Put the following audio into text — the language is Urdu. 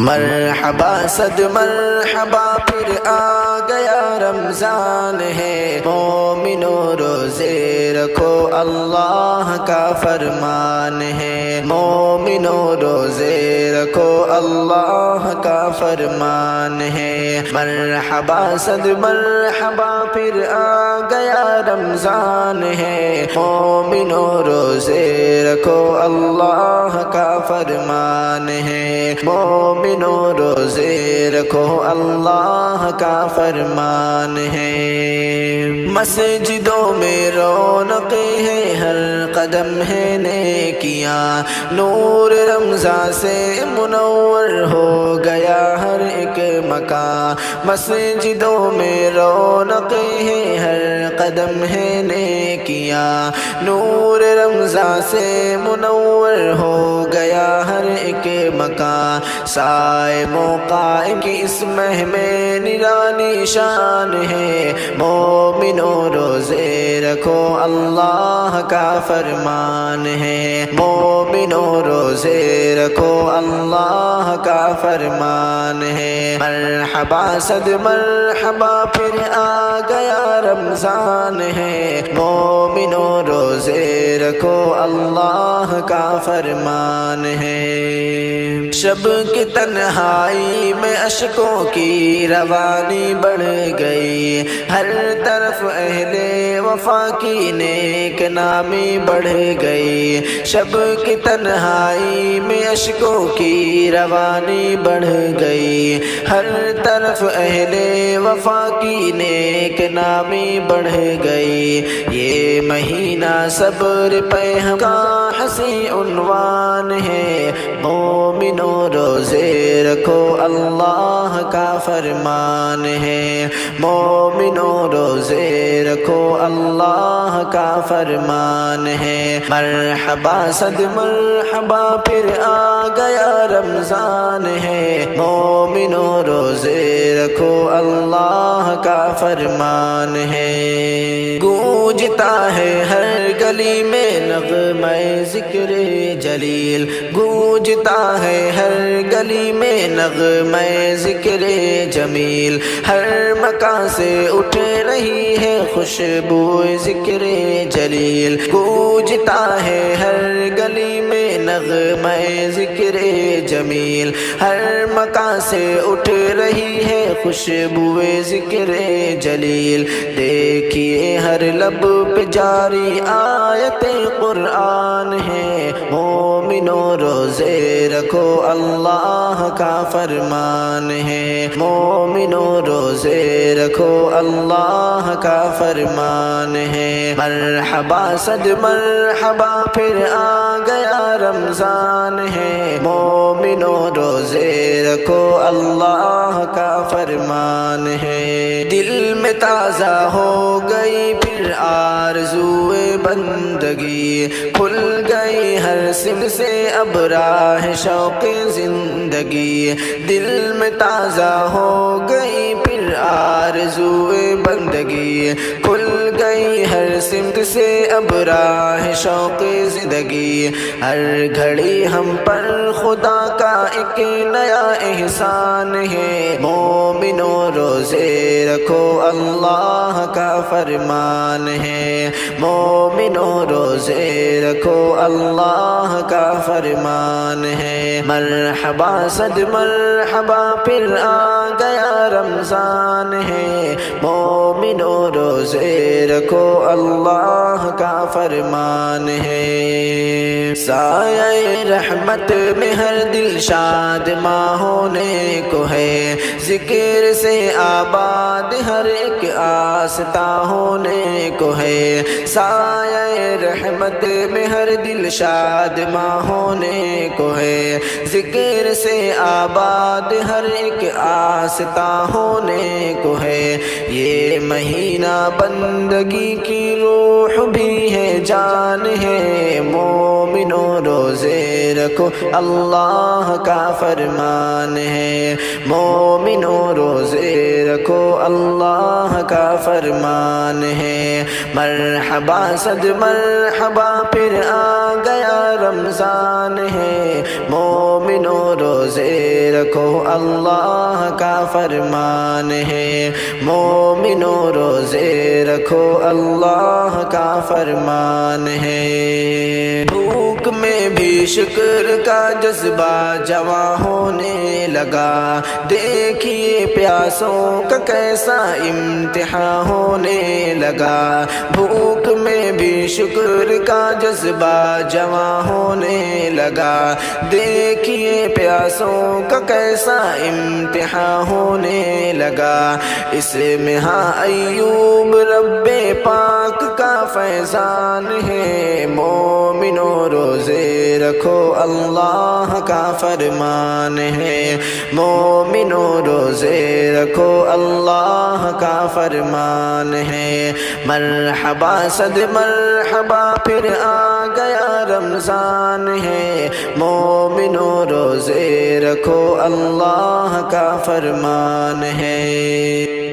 مرحبا صد مرحبا پھر آ گیا رمضان ہے، مومنو روزے رکھو اللہ کا فرمان ہے، مومنو روزے رکھو اللہ کا فرمان ہے۔ مرحبا صد مرحبا پھر آ گیا رمضان ہے، مومنو روزے رکھو اللہ کا فرمان ہے، مومنو روزے رکھو اللہ کا فرمان ہے۔ مسجدوں میں رونق ہے، ہر قدم ہے نیکیاں، نور رمضان سے منور ہو گیا ہر ایک مکان۔ مسجدوں میں رونق ہے، ہر قدم ہے نیکیاں، نور رمضان سے منور ہو گیا ہر ایک مکان۔ صائم و قائم کی اس مہ میں نرانی شان ہے، مومنو روزے رکھو اللہ کا فرمان ہے، مومنو روزے رکھو اللہ کا فرمان ہے۔ مرحبا صد مرحبا پھر آ گیا رمضان ہے، مومنو روزے رکھو اللہ کا فرمان ہے۔ شب کی تنہائی میں اشکوں کی روانی بڑھ گئی، ہر طرف اہل وفا کی نیک نامی بڑھ گئی۔ شب کی تنہائی میں اشکوں کی روانی بڑھ گئی، ہر طرف اہل وفا کی نیک نامی بڑھ گئی۔ یہ مہینہ صبر پہ ہم کا حسین عنوان ہے، مومنو روزے رکھو اللہ کا فرمان ہے، مومنو روزے رکھو اللہ کا فرمان ہے۔ مرحبا صد مرحبا پھر آ گیا رمضان ہے، مومنو روزے رکھو اللہ کا فرمان ہے۔ گونجتا ہے ہر گلی میں نغمہ ذکر جلیل، گونجتا ہے ہر گلی میں نغمہ ذکر جمیل، ہر مکان سے اٹھ رہی ہے خوشبو ذکر جلیل۔ گونجتا ہے ہر گلی میں نغمہ ذکر جمیل، ہر مکان سے اٹھ رہی ہے خوشبو ذکر جلیل۔ دیکھیے ہر لب پہ جاری آیت قرآن ہے، مومنو روزے رکھو اللہ کا فرمان ہے، مومنو روزے رکھو اللہ کا فرمان ہے۔ مرحبا صد مرحبا پھر آ گیا رمضان ہے، مومنو روزے رکھو اللہ کا فرمان ہے۔ دل میں تازہ ہو گئی پھر آرزوئے بندگی، کھل گئی ہر سمت سے اب راہ شوق زندگی۔ دل میں تازہ ہو گئی پھر آرزوئے بندگی، کھل گئی ہر سمت سے اب راہ شوق زندگی۔ ہر گھڑی ہم پر خدا کا ایک نیا احسان ہے، مومنو روزے رکھو اللہ کا فرمان ہے، مومنو روزے رکھو اللہ کا فرمان ہے۔ مرحبا صد مرحبا پھر آ گیا رمضان ہے، مومنو روزے رکھو اللہ کا فرمان ہے۔ سایہ رحمت میں ہر دل شاد ماں ہونے کو ہے، ذکر سے آباد ہر ایک آستہ ہونے کو ہے۔ سایہ رحمت میں ہر دل شاد ماں ہونے کو ہے، ذکر سے آباد ہر ایک آستہ ہونے کو ہے۔ یہ مہینہ بندگی کی روح بھی ہے جان ہے، مومنو روزے رکھو اللہ کا فرمان ہے، مومنو روزے رکھو اللہ کا فرمان ہے۔ مرحبا صد مرحبا پھر آ گیا رمضان ہے، مومنو روزے رکھو اللہ کا فرمان ہے، مومنو روزے رکھو اللہ کا فرمان ہے۔ بھوک میں بھی شکر کا جذبہ جواں ہونے لگا، دیکھیے پیاسوں کا کیسا امتحان ہونے لگا، بھوک میں بھی شکر کا جذبہ جواں ہونے لگا، دیکھیے پیاسوں کا کیسا امتحان ہونے لگا۔ اس میں ہاں ایوب رب پاک کا فیضان ہے، مومنو روزے رکھو اللہ کا فرمان ہے، مومنو روزے رکھو اللہ کا فرمان ہے۔ مرحبا صد مرحبا پھر آ گیا رمضان ہے، مومنو روزے رکھو اللہ کا فرمان ہے۔